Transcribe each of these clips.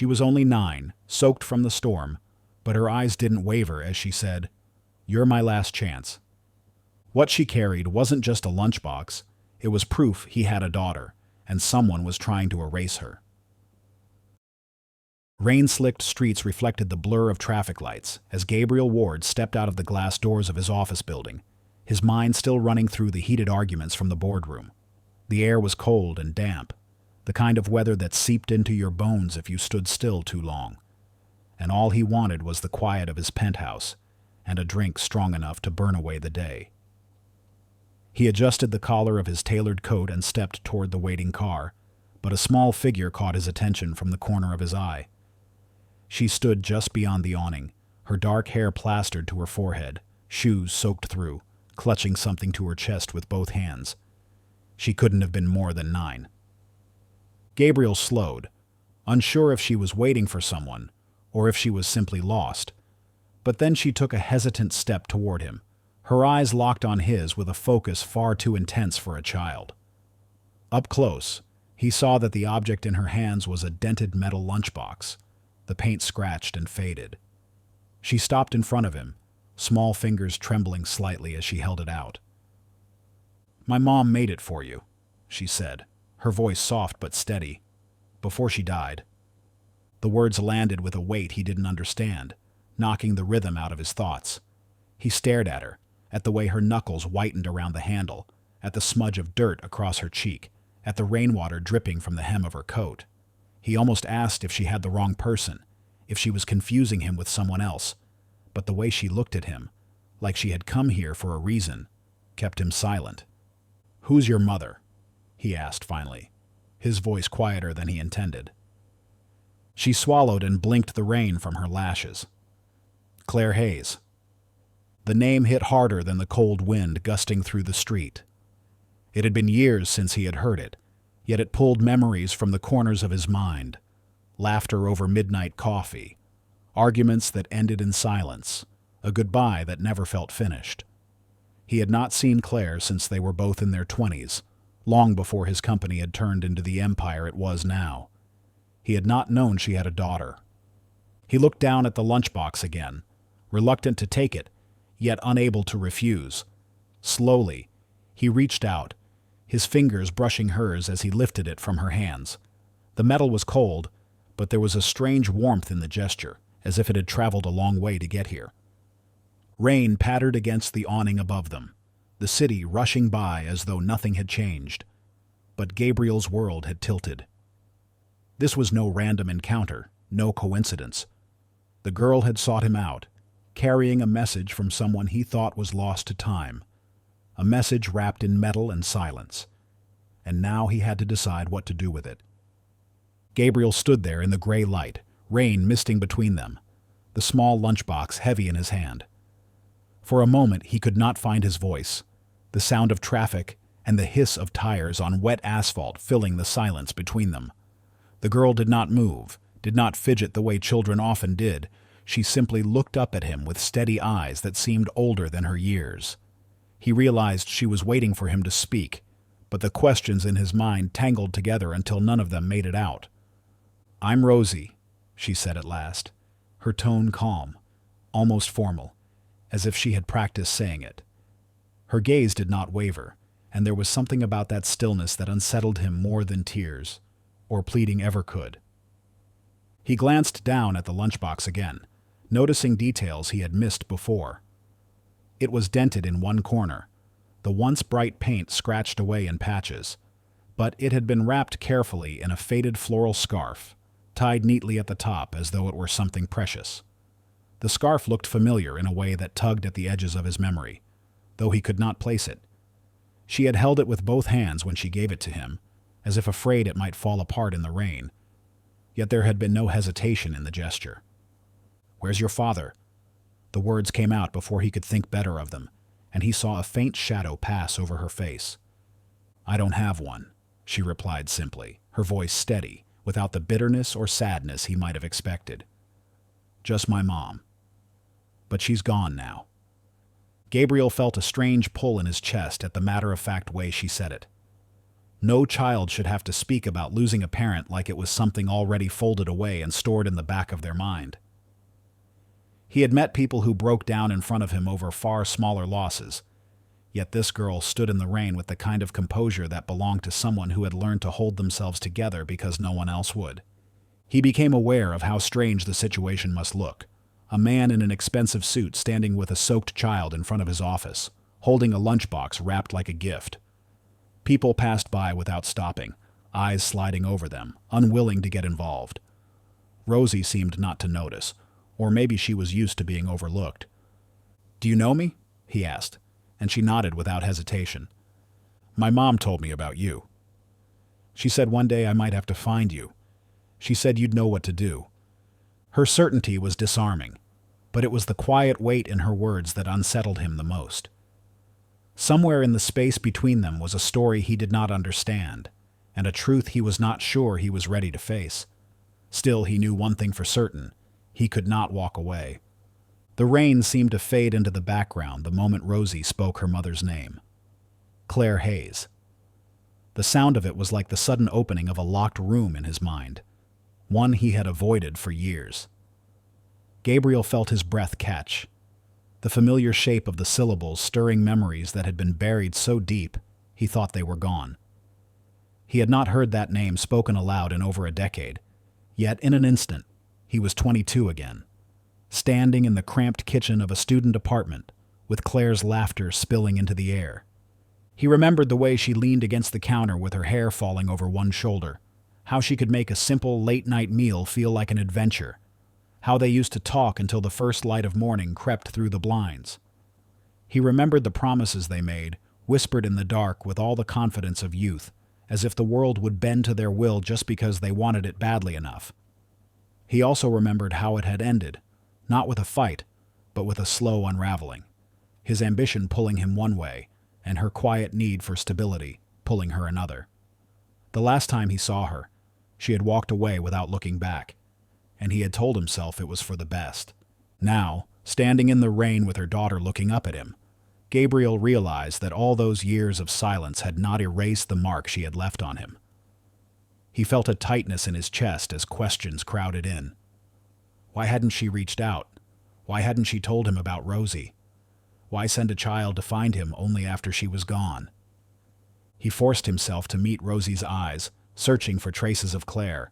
She was only 9, soaked from the storm, but her eyes didn't waver as she said, "You're my last chance." What she carried wasn't just a lunchbox, it was proof he had a daughter, and someone was trying to erase her. Rain-slicked streets reflected the blur of traffic lights as Gabriel Ward stepped out of the glass doors of his office building, his mind still running through the heated arguments from the boardroom. The air was cold and damp, the kind of weather that seeped into your bones if you stood still too long. And all he wanted was the quiet of his penthouse and a drink strong enough to burn away the day. He adjusted the collar of his tailored coat and stepped toward the waiting car, but a small figure caught his attention from the corner of his eye. She stood just beyond the awning, her dark hair plastered to her forehead, shoes soaked through, clutching something to her chest with both hands. She couldn't have been more than 9. Gabriel slowed, unsure if she was waiting for someone or if she was simply lost. But then she took a hesitant step toward him, her eyes locked on his with a focus far too intense for a child. Up close, he saw that the object in her hands was a dented metal lunchbox, the paint scratched and faded. She stopped in front of him, small fingers trembling slightly as she held it out. "My mom made it for you," she said, her voice soft but steady, "before she died." The words landed with a weight he didn't understand, knocking the rhythm out of his thoughts. He stared at her, at the way her knuckles whitened around the handle, at the smudge of dirt across her cheek, at the rainwater dripping from the hem of her coat. He almost asked if she had the wrong person, if she was confusing him with someone else, but the way she looked at him, like she had come here for a reason, kept him silent. "Who's your mother?" he asked finally, his voice quieter than he intended. She swallowed and blinked the rain from her lashes. "Claire Hayes." The name hit harder than the cold wind gusting through the street. It had been years since he had heard it, yet it pulled memories from the corners of his mind. Laughter over midnight coffee, arguments that ended in silence, a goodbye that never felt finished. He had not seen Claire since they were both in their 20s, long before his company had turned into the empire it was now. He had not known she had a daughter. He looked down at the lunchbox again, reluctant to take it, yet unable to refuse. Slowly, he reached out, his fingers brushing hers as he lifted it from her hands. The metal was cold, but there was a strange warmth in the gesture, as if it had traveled a long way to get here. Rain pattered against the awning above them, the city rushing by as though nothing had changed. But Gabriel's world had tilted. This was no random encounter, no coincidence. The girl had sought him out, carrying a message from someone he thought was lost to time, a message wrapped in metal and silence. And now he had to decide what to do with it. Gabriel stood there in the gray light, rain misting between them, the small lunchbox heavy in his hand. For a moment he could not find his voice, the sound of traffic and the hiss of tires on wet asphalt filling the silence between them. The girl did not move, did not fidget the way children often did. She simply looked up at him with steady eyes that seemed older than her years. He realized she was waiting for him to speak, but the questions in his mind tangled together until none of them made it out. "I'm Rosie," she said at last, her tone calm, almost formal, as if she had practiced saying it. Her gaze did not waver, and there was something about that stillness that unsettled him more than tears, or pleading ever could. He glanced down at the lunchbox again, noticing details he had missed before. It was dented in one corner, the once bright paint scratched away in patches, but it had been wrapped carefully in a faded floral scarf, tied neatly at the top as though it were something precious. The scarf looked familiar in a way that tugged at the edges of his memory, though he could not place it. She had held it with both hands when she gave it to him, as if afraid it might fall apart in the rain. Yet there had been no hesitation in the gesture. "Where's your father?" The words came out before he could think better of them, and he saw a faint shadow pass over her face. "I don't have one," she replied simply, her voice steady, without the bitterness or sadness he might have expected. "Just my mom. But she's gone now." Gabriel felt a strange pull in his chest at the matter-of-fact way she said it. No child should have to speak about losing a parent like it was something already folded away and stored in the back of their mind. He had met people who broke down in front of him over far smaller losses, yet this girl stood in the rain with the kind of composure that belonged to someone who had learned to hold themselves together because no one else would. He became aware of how strange the situation must look. A man in an expensive suit standing with a soaked child in front of his office, holding a lunchbox wrapped like a gift. People passed by without stopping, eyes sliding over them, unwilling to get involved. Rosie seemed not to notice, or maybe she was used to being overlooked. "Do you know me?" he asked, and she nodded without hesitation. "My mom told me about you. She said one day I might have to find you. She said you'd know what to do." Her certainty was disarming, but it was the quiet weight in her words that unsettled him the most. Somewhere in the space between them was a story he did not understand, and a truth he was not sure he was ready to face. Still, he knew one thing for certain: he could not walk away. The rain seemed to fade into the background the moment Rosie spoke her mother's name. Claire Hayes. The sound of it was like the sudden opening of a locked room in his mind, one he had avoided for years. Gabriel felt his breath catch, the familiar shape of the syllables stirring memories that had been buried so deep he thought they were gone. He had not heard that name spoken aloud in over a decade, yet in an instant he was 22 again, standing in the cramped kitchen of a student apartment with Claire's laughter spilling into the air. He remembered the way she leaned against the counter with her hair falling over one shoulder, how she could make a simple late-night meal feel like an adventure, how they used to talk until the first light of morning crept through the blinds. He remembered the promises they made, whispered in the dark with all the confidence of youth, as if the world would bend to their will just because they wanted it badly enough. He also remembered how it had ended, not with a fight, but with a slow unraveling, his ambition pulling him one way, and her quiet need for stability pulling her another. The last time he saw her, she had walked away without looking back, and he had told himself it was for the best. Now, standing in the rain with her daughter looking up at him, Gabriel realized that all those years of silence had not erased the mark she had left on him. He felt a tightness in his chest as questions crowded in. Why hadn't she reached out? Why hadn't she told him about Rosie? Why send a child to find him only after she was gone? He forced himself to meet Rosie's eyes, searching for traces of Claire.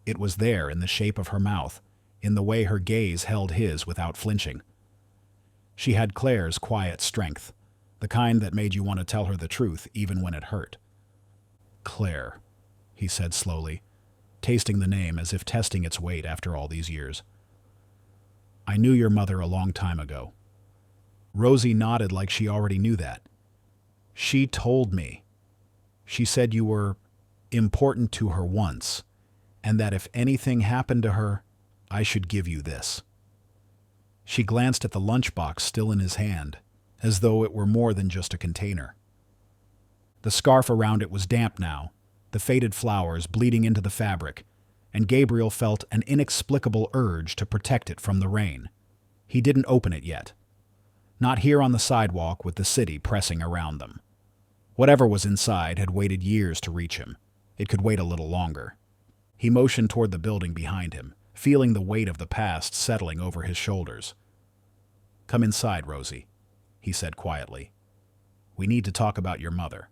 It was there in the shape of her mouth, in the way her gaze held his without flinching. She had Claire's quiet strength, the kind that made you want to tell her the truth even when it hurt. "Claire," he said slowly, tasting the name as if testing its weight after all these years. "I knew your mother a long time ago." Rosie nodded like she already knew that. "She told me. She said you were important to her once, and that if anything happened to her, I should give you this." She glanced at the lunchbox still in his hand, as though it were more than just a container. The scarf around it was damp now, the faded flowers bleeding into the fabric, and Gabriel felt an inexplicable urge to protect it from the rain. He didn't open it yet. Not here on the sidewalk with the city pressing around them. Whatever was inside had waited years to reach him. It could wait a little longer. He motioned toward the building behind him, feeling the weight of the past settling over his shoulders. "Come inside, Rosie," he said quietly. "We need to talk about your mother."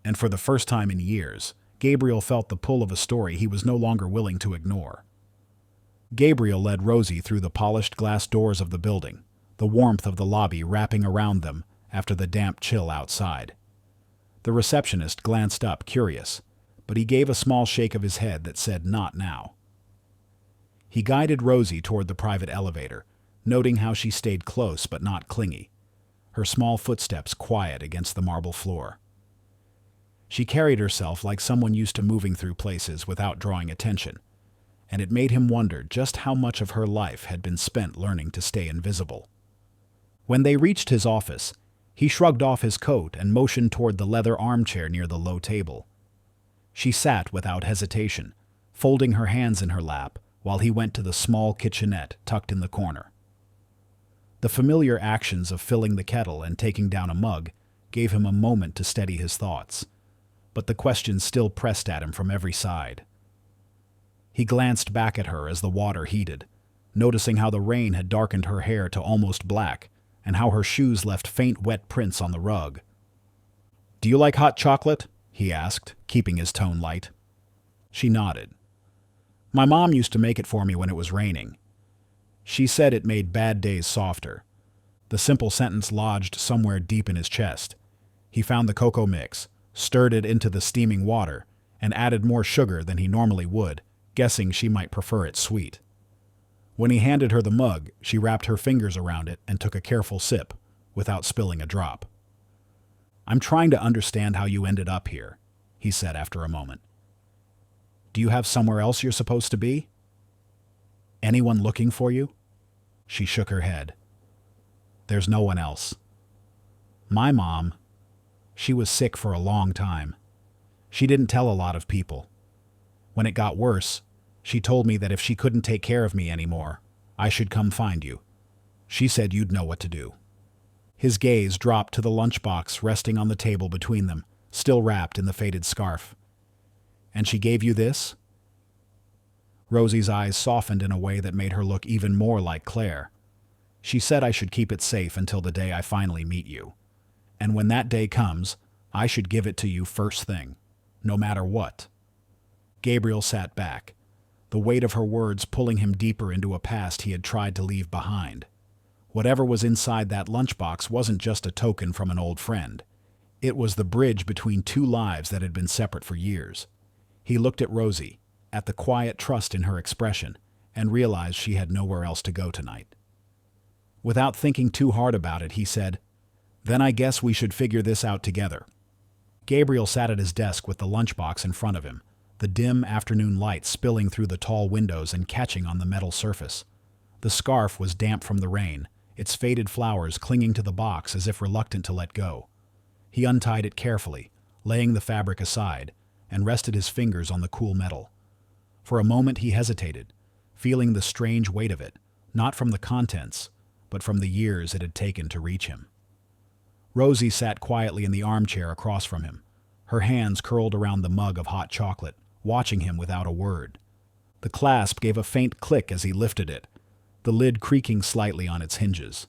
And for the first time in years, Gabriel felt the pull of a story he was no longer willing to ignore. Gabriel led Rosie through the polished glass doors of the building, the warmth of the lobby wrapping around them after the damp chill outside. The receptionist glanced up, curious, but he gave a small shake of his head that said not now. He guided Rosie toward the private elevator, noting how she stayed close but not clingy, her small footsteps quiet against the marble floor. She carried herself like someone used to moving through places without drawing attention, and it made him wonder just how much of her life had been spent learning to stay invisible. When they reached his office, he shrugged off his coat and motioned toward the leather armchair near the low table. She sat without hesitation, folding her hands in her lap, while he went to the small kitchenette tucked in the corner. The familiar actions of filling the kettle and taking down a mug gave him a moment to steady his thoughts. but the questions still pressed at him from every side. He glanced back at her as the water heated, noticing how the rain had darkened her hair to almost black and how her shoes left faint wet prints on the rug. "Do you like hot chocolate?" he asked, keeping his tone light. She nodded. "My mom used to make it for me when it was raining. She said it made bad days softer." The simple sentence lodged somewhere deep in his chest. He found the cocoa mix, stirred it into the steaming water, and added more sugar than he normally would, guessing she might prefer it sweet. When he handed her the mug, she wrapped her fingers around it and took a careful sip, without spilling a drop. "I'm trying to understand how you ended up here," he said after a moment. "Do you have somewhere else you're supposed to be? Anyone looking for you?" She shook her head. "There's no one else. My mom, she was sick for a long time. She didn't tell a lot of people. When it got worse, she told me that if she couldn't take care of me anymore, I should come find you. She said you'd know what to do." His gaze dropped to the lunchbox resting on the table between them, still wrapped in the faded scarf. "And she gave you this?" Rosie's eyes softened in a way that made her look even more like Claire. "She said I should keep it safe until the day I finally meet you. And when that day comes, I should give it to you first thing, no matter what." Gabriel sat back, the weight of her words pulling him deeper into a past he had tried to leave behind. Whatever was inside that lunchbox wasn't just a token from an old friend. It was the bridge between two lives that had been separate for years. He looked at Rosie, at the quiet trust in her expression, and realized she had nowhere else to go tonight. Without thinking too hard about it, he said, "Then I guess we should figure this out together." Gabriel sat at his desk with the lunchbox in front of him, the dim afternoon light spilling through the tall windows and catching on the metal surface. The scarf was damp from the rain, its faded flowers clinging to the box as if reluctant to let go. He untied it carefully, laying the fabric aside, and rested his fingers on the cool metal. For a moment he hesitated, feeling the strange weight of it, not from the contents, but from the years it had taken to reach him. Rosie sat quietly in the armchair across from him, her hands curled around the mug of hot chocolate, watching him without a word. The clasp gave a faint click as he lifted it, the lid creaking slightly on its hinges.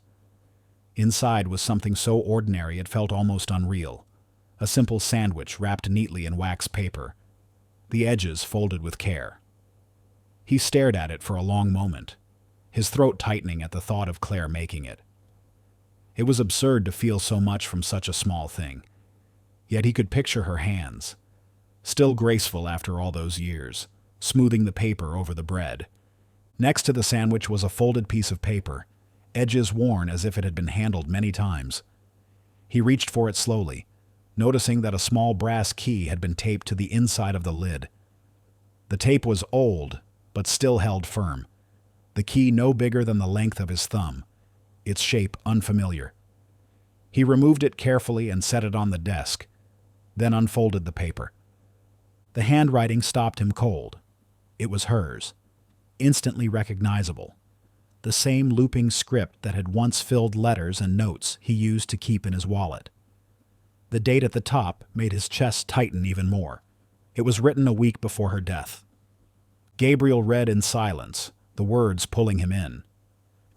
Inside was something so ordinary it felt almost unreal. A simple sandwich wrapped neatly in wax paper, the edges folded with care. He stared at it for a long moment, his throat tightening at the thought of Claire making it. It was absurd to feel so much from such a small thing. Yet he could picture her hands, still graceful after all those years, smoothing the paper over the bread. Next to the sandwich was a folded piece of paper, edges worn as if it had been handled many times. He reached for it slowly, noticing that a small brass key had been taped to the inside of the lid. The tape was old, but still held firm, the key no bigger than the length of his thumb, its shape unfamiliar. He removed it carefully and set it on the desk, then unfolded the paper. The handwriting stopped him cold. It was hers, instantly recognizable, the same looping script that had once filled letters and notes he used to keep in his wallet. The date at the top made his chest tighten even more. It was written a week before her death. Gabriel read in silence, the words pulling him in.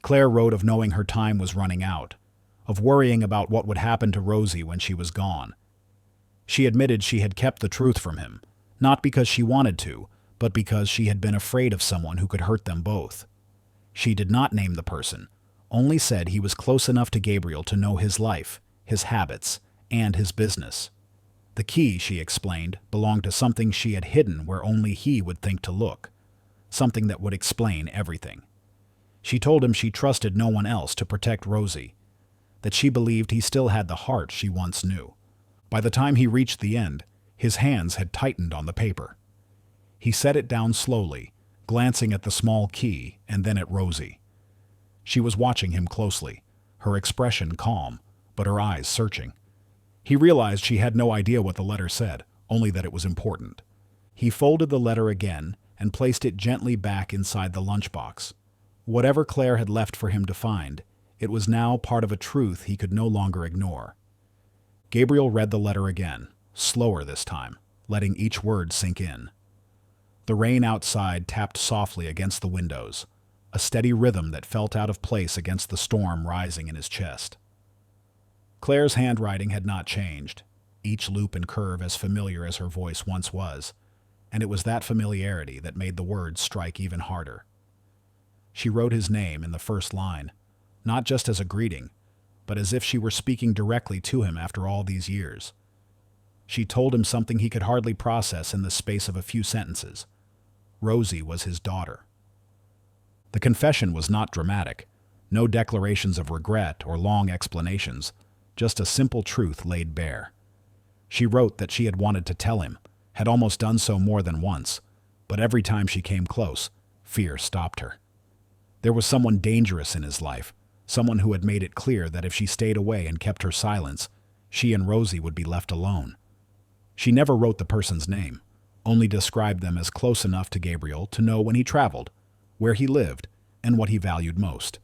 Claire wrote of knowing her time was running out, of worrying about what would happen to Rosie when she was gone. She admitted she had kept the truth from him, not because she wanted to, but because she had been afraid of someone who could hurt them both. She did not name the person, only said he was close enough to Gabriel to know his life, his habits, and his business. The key, she explained, belonged to something she had hidden where only he would think to look, something that would explain everything. She told him she trusted no one else to protect Rosie, that she believed he still had the heart she once knew. By the time he reached the end, his hands had tightened on the paper. He set it down slowly, glancing at the small key and then at Rosie. She was watching him closely, her expression calm, but her eyes searching. He realized she had no idea what the letter said, only that it was important. He folded the letter again and placed it gently back inside the lunchbox. Whatever Claire had left for him to find, it was now part of a truth he could no longer ignore. Gabriel read the letter again, slower this time, letting each word sink in. The rain outside tapped softly against the windows, a steady rhythm that felt out of place against the storm rising in his chest. Claire's handwriting had not changed, each loop and curve as familiar as her voice once was, and it was that familiarity that made the words strike even harder. She wrote his name in the first line, not just as a greeting, but as if she were speaking directly to him after all these years. She told him something he could hardly process in the space of a few sentences. Rosie was his daughter. The confession was not dramatic, no declarations of regret or long explanations, just a simple truth laid bare. She wrote that she had wanted to tell him, had almost done so more than once, but every time she came close, fear stopped her. There was someone dangerous in his life, someone who had made it clear that if she stayed away and kept her silence, she and Rosie would be left alone. She never wrote the person's name, only described them as close enough to Gabriel to know when he traveled, where he lived, and what he valued most.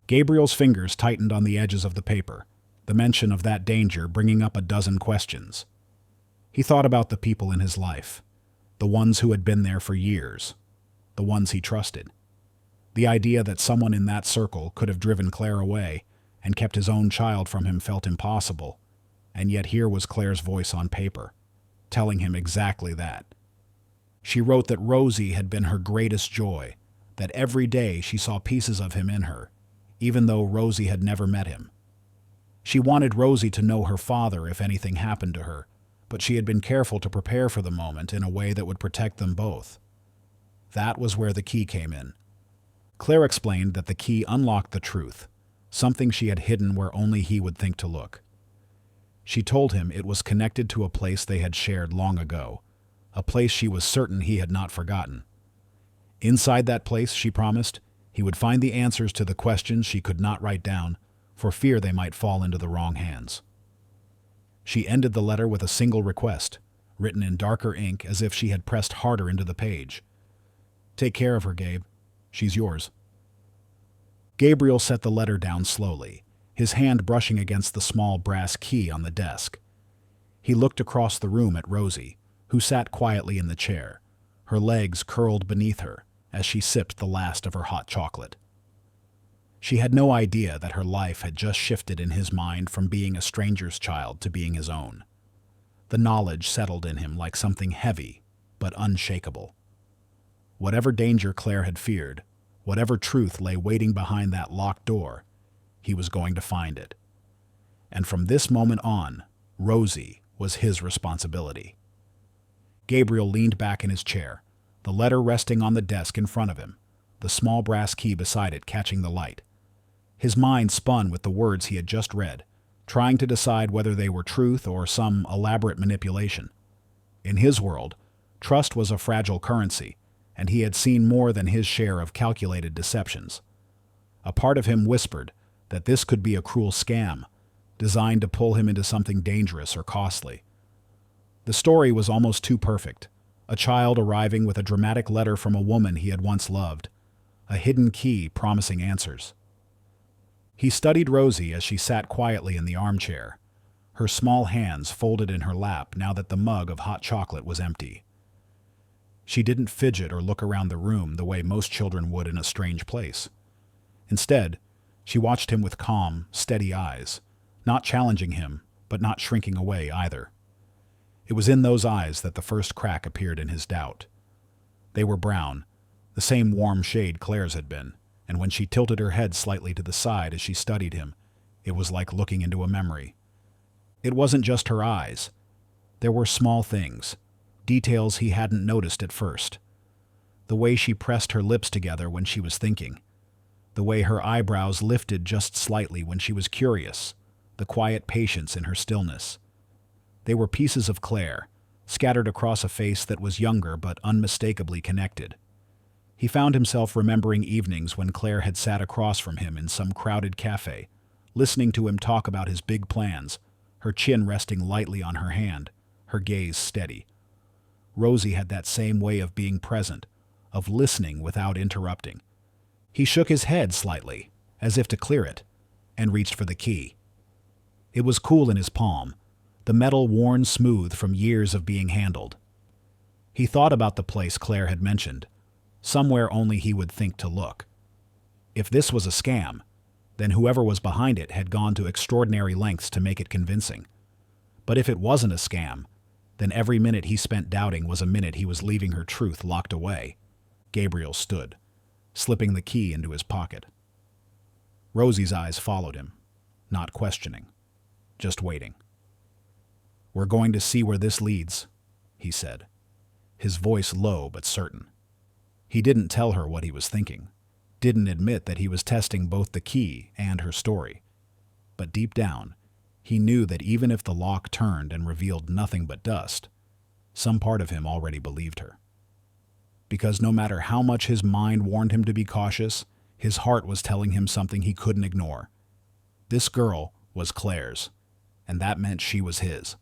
Gabriel's fingers tightened on the edges of the paper, the mention of that danger bringing up a dozen questions. He thought about the people in his life, the ones who had been there for years, the ones he trusted. The idea that someone in that circle could have driven Claire away and kept his own child from him felt impossible, and yet here was Claire's voice on paper, telling him exactly that. She wrote that Rosie had been her greatest joy, that every day she saw pieces of him in her, even though Rosie had never met him. She wanted Rosie to know her father if anything happened to her, but she had been careful to prepare for the moment in a way that would protect them both. That was where the key came in. Claire explained that the key unlocked the truth, something she had hidden where only he would think to look. She told him it was connected to a place they had shared long ago, a place she was certain he had not forgotten. Inside that place, she promised, he would find the answers to the questions she could not write down, for fear they might fall into the wrong hands. She ended the letter with a single request, written in darker ink as if she had pressed harder into the page. "Take care of her, Gabe. She's yours." Gabriel set the letter down slowly, his hand brushing against the small brass key on the desk. He looked across the room at Rosie, who sat quietly in the chair, her legs curled beneath her as she sipped the last of her hot chocolate. She had no idea that her life had just shifted in his mind from being a stranger's child to being his own. The knowledge settled in him like something heavy, but unshakable. Whatever danger Claire had feared, whatever truth lay waiting behind that locked door, he was going to find it. And from this moment on, Rosie was his responsibility. Gabriel leaned back in his chair, the letter resting on the desk in front of him, the small brass key beside it catching the light. His mind spun with the words he had just read, trying to decide whether they were truth or some elaborate manipulation. In his world, trust was a fragile currency, and he had seen more than his share of calculated deceptions. A part of him whispered that this could be a cruel scam, designed to pull him into something dangerous or costly. The story was almost too perfect, a child arriving with a dramatic letter from a woman he had once loved, a hidden key promising answers. He studied Rosie as she sat quietly in the armchair, her small hands folded in her lap now that the mug of hot chocolate was empty. She didn't fidget or look around the room the way most children would in a strange place. Instead, she watched him with calm, steady eyes, not challenging him, but not shrinking away either. It was in those eyes that the first crack appeared in his doubt. They were brown, the same warm shade Claire's had been, and when she tilted her head slightly to the side as she studied him, it was like looking into a memory. It wasn't just her eyes. There were small things, details he hadn't noticed at first. The way she pressed her lips together when she was thinking. The way her eyebrows lifted just slightly when she was curious. The quiet patience in her stillness. They were pieces of Claire, scattered across a face that was younger but unmistakably connected. He found himself remembering evenings when Claire had sat across from him in some crowded cafe, listening to him talk about his big plans, her chin resting lightly on her hand, her gaze steady. Rosie had that same way of being present, of listening without interrupting. He shook his head slightly, as if to clear it, and reached for the key. It was cool in his palm, the metal worn smooth from years of being handled. He thought about the place Claire had mentioned, somewhere only he would think to look. If this was a scam, then whoever was behind it had gone to extraordinary lengths to make it convincing. But if it wasn't a scam, then every minute he spent doubting was a minute he was leaving her truth locked away. Gabriel stood, slipping the key into his pocket. Rosie's eyes followed him, not questioning, just waiting. "We're going to see where this leads," he said, his voice low but certain. He didn't tell her what he was thinking, didn't admit that he was testing both the key and her story. But deep down, he knew that even if the lock turned and revealed nothing but dust, some part of him already believed her. Because no matter how much his mind warned him to be cautious, his heart was telling him something he couldn't ignore. This girl was Claire's, and that meant she was his.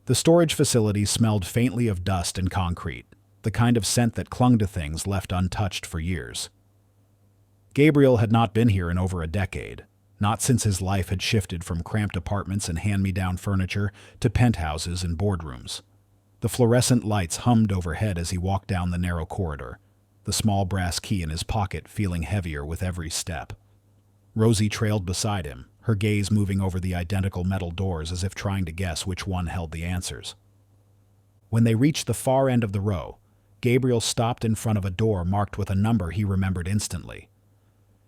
The storage facility smelled faintly of dust and concrete, the kind of scent that clung to things left untouched for years. Gabriel had not been here in over a decade, not since his life had shifted from cramped apartments and hand-me-down furniture to penthouses and boardrooms. The fluorescent lights hummed overhead as he walked down the narrow corridor, the small brass key in his pocket feeling heavier with every step. Rosie trailed beside him, her gaze moving over the identical metal doors as if trying to guess which one held the answers. When they reached the far end of the row, Gabriel stopped in front of a door marked with a number he remembered instantly.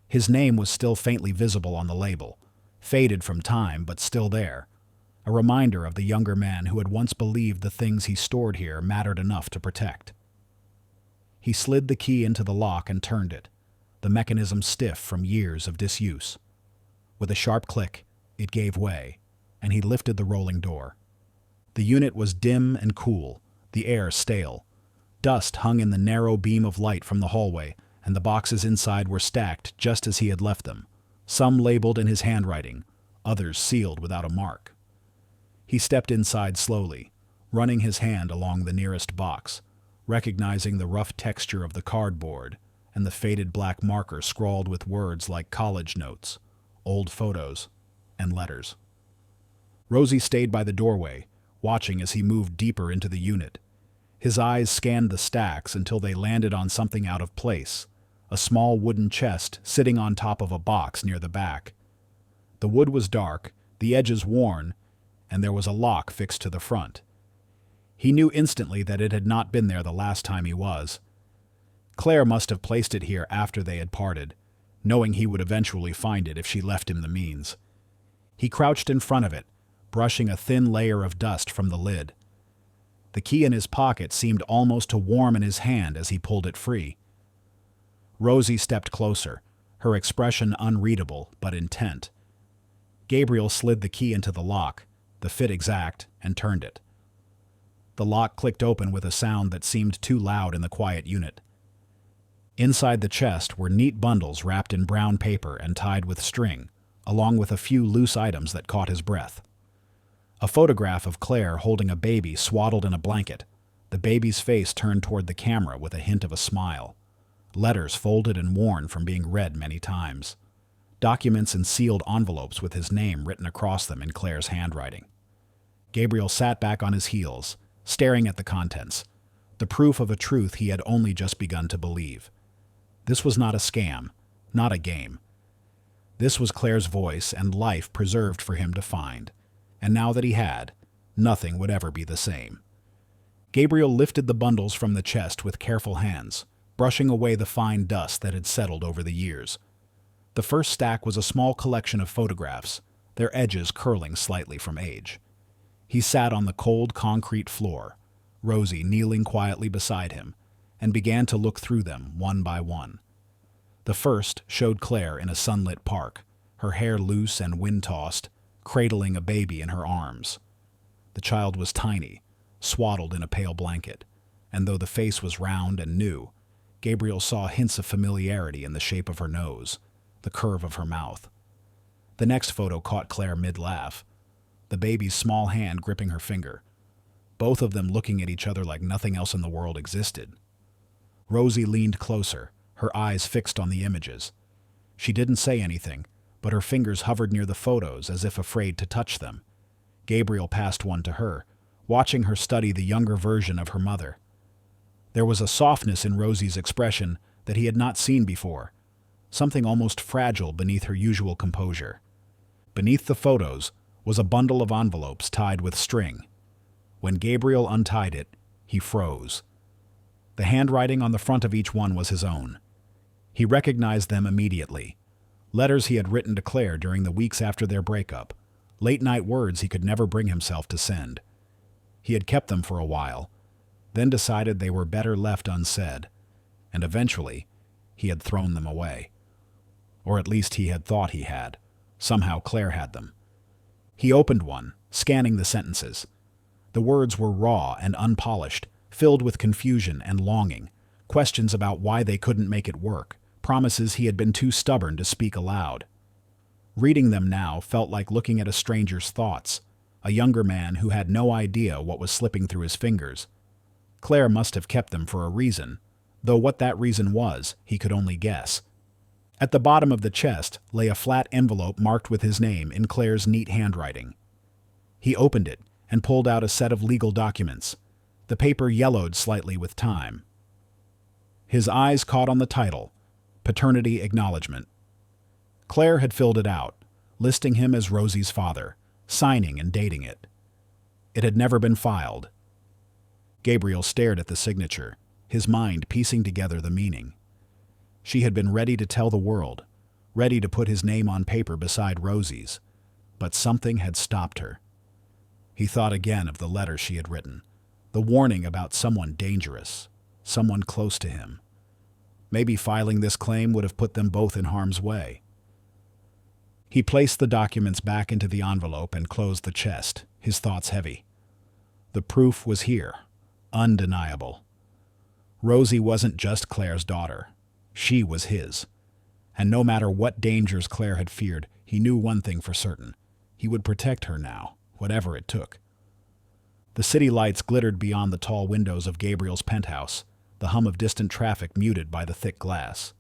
His name was still faintly visible on the label, faded from time but still there, a reminder of the younger man who had once believed the things he stored here mattered enough to protect. He slid the key into the lock and turned it, the mechanism stiff from years of disuse. With a sharp click, it gave way, and he lifted the rolling door. The unit was dim and cool, the air stale. Dust hung in the narrow beam of light from the hallway, and the boxes inside were stacked just as he had left them, some labeled in his handwriting, others sealed without a mark. He stepped inside slowly, running his hand along the nearest box, recognizing the rough texture of the cardboard and the faded black marker scrawled with words like college notes, old photos, and letters. Rosie stayed by the doorway, watching as he moved deeper into the unit. His eyes scanned the stacks until they landed on something out of place, a small wooden chest sitting on top of a box near the back. The wood was dark, the edges worn, and there was a lock fixed to the front. He knew instantly that it had not been there the last time he was. Claire must have placed it here after they had parted, knowing he would eventually find it if she left him the means. He crouched in front of it, brushing a thin layer of dust from the lid. The key in his pocket seemed almost to warm in his hand as he pulled it free. Rosie stepped closer, her expression unreadable but intent. Gabriel slid the key into the lock, the fit exact, and turned it. The lock clicked open with a sound that seemed too loud in the quiet unit. Inside the chest were neat bundles wrapped in brown paper and tied with string, along with a few loose items that caught his breath. A photograph of Claire holding a baby swaddled in a blanket, the baby's face turned toward the camera with a hint of a smile. Letters folded and worn from being read many times. Documents in sealed envelopes with his name written across them in Claire's handwriting. Gabriel sat back on his heels, staring at the contents, the proof of a truth he had only just begun to believe. This was not a scam, not a game. This was Claire's voice and life preserved for him to find, and now that he had, nothing would ever be the same. Gabriel lifted the bundles from the chest with careful hands, brushing away the fine dust that had settled over the years. The first stack was a small collection of photographs, their edges curling slightly from age. He sat on the cold concrete floor, Rosie kneeling quietly beside him, and began to look through them one by one. The first showed Claire in a sunlit park, her hair loose and wind-tossed, cradling a baby in her arms. The child was tiny, swaddled in a pale blanket, and though the face was round and new, Gabriel saw hints of familiarity in the shape of her nose, the curve of her mouth. The next photo caught Claire mid-laugh, the baby's small hand gripping her finger, both of them looking at each other like nothing else in the world existed. Rosie leaned closer, her eyes fixed on the images. She didn't say anything, but her fingers hovered near the photos as if afraid to touch them. Gabriel passed one to her, watching her study the younger version of her mother. There was a softness in Rosie's expression that he had not seen before, something almost fragile beneath her usual composure. Beneath the photos was a bundle of envelopes tied with string. When Gabriel untied it, he froze. The handwriting on the front of each one was his own. He recognized them immediately. Letters he had written to Claire during the weeks after their breakup, late-night words he could never bring himself to send. He had kept them for a while, then decided they were better left unsaid, and eventually he had thrown them away. Or at least he had thought he had. Somehow Claire had them. He opened one, scanning the sentences. The words were raw and unpolished, filled with confusion and longing, questions about why they couldn't make it work, promises he had been too stubborn to speak aloud. Reading them now felt like looking at a stranger's thoughts, a younger man who had no idea what was slipping through his fingers. Claire must have kept them for a reason, though what that reason was, he could only guess. At the bottom of the chest lay a flat envelope marked with his name in Claire's neat handwriting. He opened it and pulled out a set of legal documents. The paper yellowed slightly with time. His eyes caught on the title, Paternity Acknowledgement. Claire had filled it out, listing him as Rosie's father, signing and dating it. It had never been filed. Gabriel stared at the signature, his mind piecing together the meaning. She had been ready to tell the world, ready to put his name on paper beside Rosie's, but something had stopped her. He thought again of the letter she had written, the warning about someone dangerous, someone close to him. Maybe filing this claim would have put them both in harm's way. He placed the documents back into the envelope and closed the chest, his thoughts heavy. The proof was here, undeniable. Rosie wasn't just Claire's daughter. She was his. And no matter what dangers Claire had feared, he knew one thing for certain. He would protect her now, whatever it took. The city lights glittered beyond the tall windows of Gabriel's penthouse, the hum of distant traffic muted by the thick glass.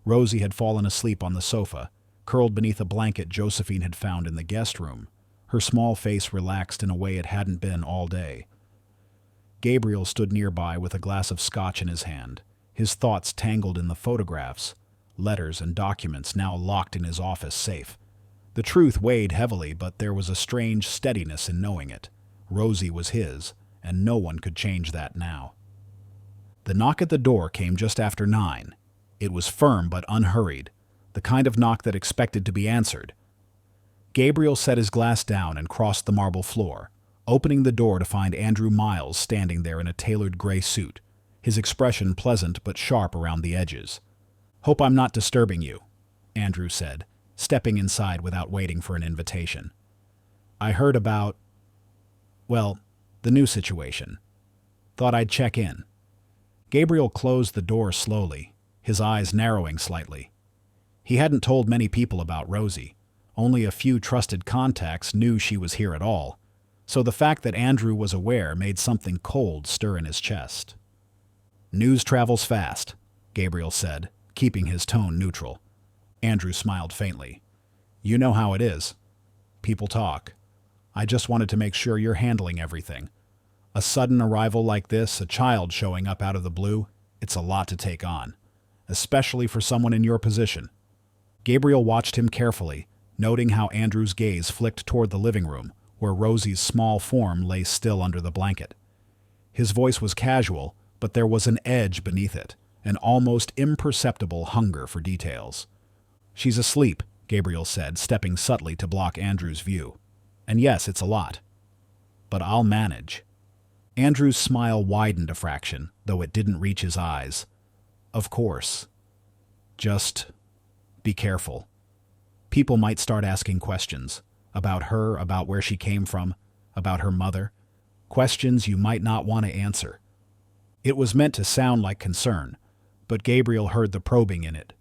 Rosie had fallen asleep on the sofa, curled beneath a blanket Josephine had found in the guest room, her small face relaxed in a way it hadn't been all day. Gabriel stood nearby with a glass of scotch in his hand, his thoughts tangled in the photographs, letters and documents now locked in his office safe. The truth weighed heavily, but there was a strange steadiness in knowing it. Rosie was his, and no one could change that now. The knock at the door came just after 9. It was firm but unhurried, the kind of knock that expected to be answered. Gabriel set his glass down and crossed the marble floor, opening the door to find Andrew Miles standing there in a tailored gray suit, his expression pleasant but sharp around the edges. "Hope I'm not disturbing you," Andrew said, stepping inside without waiting for an invitation. "I heard about, well, the new situation. Thought I'd check in." Gabriel closed the door slowly, his eyes narrowing slightly. He hadn't told many people about Rosie. Only a few trusted contacts knew she was here at all, so the fact that Andrew was aware made something cold stir in his chest. "News travels fast," Gabriel said, keeping his tone neutral. Andrew smiled faintly. "You know how it is. People talk. I just wanted to make sure you're handling everything. A sudden arrival like this, a child showing up out of the blue, it's a lot to take on, especially for someone in your position." Gabriel watched him carefully, noting how Andrew's gaze flicked toward the living room, where Rosie's small form lay still under the blanket. His voice was casual, but there was an edge beneath it, an almost imperceptible hunger for details. "She's asleep," Gabriel said, stepping subtly to block Andrew's view. "And yes, it's a lot. But I'll manage." Andrew's smile widened a fraction, though it didn't reach his eyes. "Of course. Just be careful. People might start asking questions. About her, about where she came from, about her mother. Questions you might not want to answer." It was meant to sound like concern, but Gabriel heard the probing in it,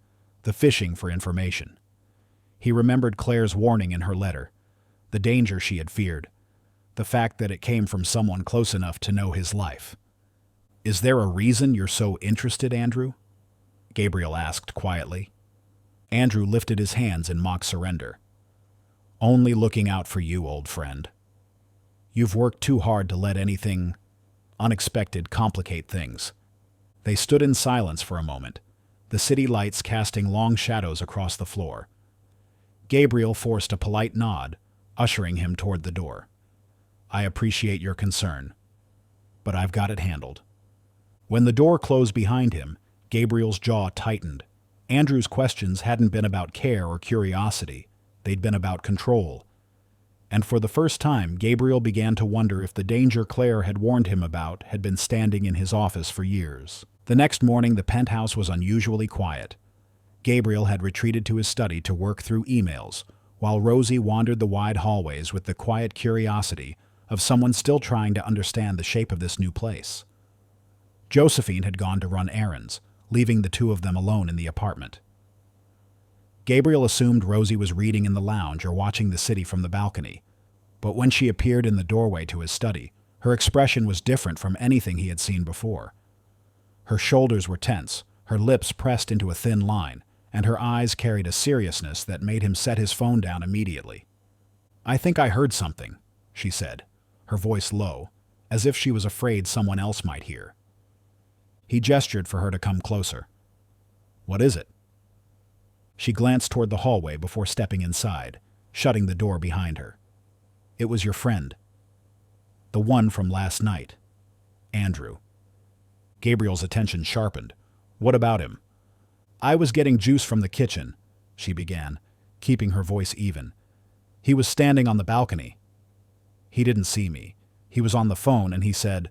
the fishing for information. He remembered Claire's warning in her letter, the danger she had feared, the fact that it came from someone close enough to know his life. "Is there a reason you're so interested, Andrew?" Gabriel asked quietly. Andrew lifted his hands in mock surrender. "Only looking out for you, old friend. You've worked too hard to let anything unexpected complicate things. They stood in silence for a moment, the city lights casting long shadows across the floor. Gabriel forced a polite nod, ushering him toward the door. I appreciate your concern, but I've got it handled. When the door closed behind him, Gabriel's jaw tightened. Andrew's questions hadn't been about care or curiosity. They'd been about control. And for the first time, Gabriel began to wonder if the danger Claire had warned him about had been standing in his office for years. The next morning, the penthouse was unusually quiet. Gabriel had retreated to his study to work through emails, while Rosie wandered the wide hallways with the quiet curiosity of someone still trying to understand the shape of this new place. Josephine had gone to run errands, leaving the two of them alone in the apartment. Gabriel assumed Rosie was reading in the lounge or watching the city from the balcony, but when she appeared in the doorway to his study, her expression was different from anything he had seen before. Her shoulders were tense, her lips pressed into a thin line, and her eyes carried a seriousness that made him set his phone down immediately. I think I heard something, she said, her voice low, as if she was afraid someone else might hear. He gestured for her to come closer. What is it? She glanced toward the hallway before stepping inside, shutting the door behind her. It was your friend. The one from last night. Andrew. Gabriel's attention sharpened. What about him? I was getting juice from the kitchen, she began, keeping her voice even. He was standing on the balcony. He didn't see me. He was on the phone and he said,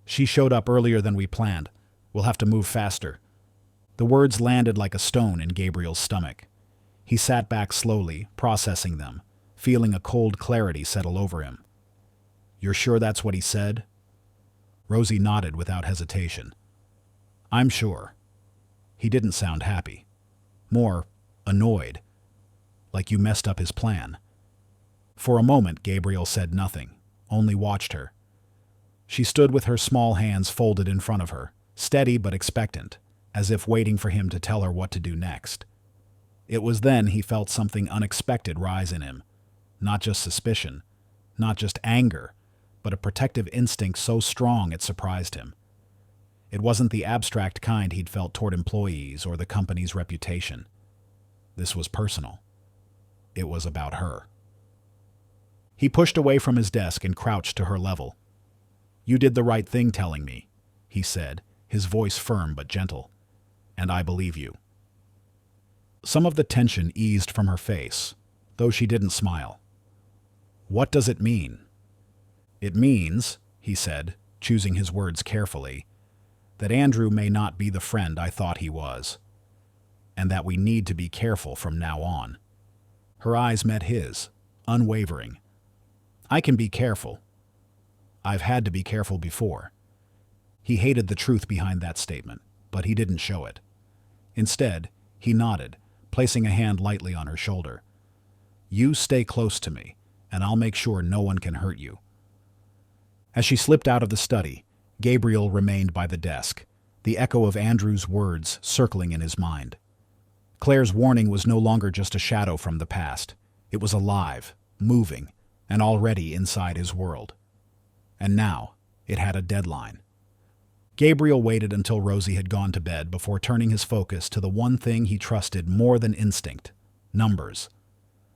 She showed up earlier than we planned. We'll have to move faster. The words landed like a stone in Gabriel's stomach. He sat back slowly, processing them, feeling a cold clarity settle over him. You're sure that's what he said? Rosie nodded without hesitation. I'm sure. He didn't sound happy. More annoyed, like you messed up his plan. For a moment, Gabriel said nothing, only watched her. She stood with her small hands folded in front of her, steady but expectant, as if waiting for him to tell her what to do next. It was then he felt something unexpected rise in him. Not just suspicion, not just anger, but a protective instinct so strong it surprised him. It wasn't the abstract kind he'd felt toward employees or the company's reputation. This was personal. It was about her. He pushed away from his desk and crouched to her level. You did the right thing telling me, he said, his voice firm but gentle. And I believe you. Some of the tension eased from her face, though she didn't smile. What does it mean? It means, he said, choosing his words carefully, that Andrew may not be the friend I thought he was, and that we need to be careful from now on. Her eyes met his, unwavering. I can be careful. I've had to be careful before. He hated the truth behind that statement, but he didn't show it. Instead, he nodded, placing a hand lightly on her shoulder. You stay close to me, and I'll make sure no one can hurt you. As she slipped out of the study, Gabriel remained by the desk, the echo of Andrew's words circling in his mind. Claire's warning was no longer just a shadow from the past. It was alive, moving, and already inside his world. And now, it had a deadline. Gabriel waited until Rosie had gone to bed before turning his focus to the one thing he trusted more than instinct: numbers.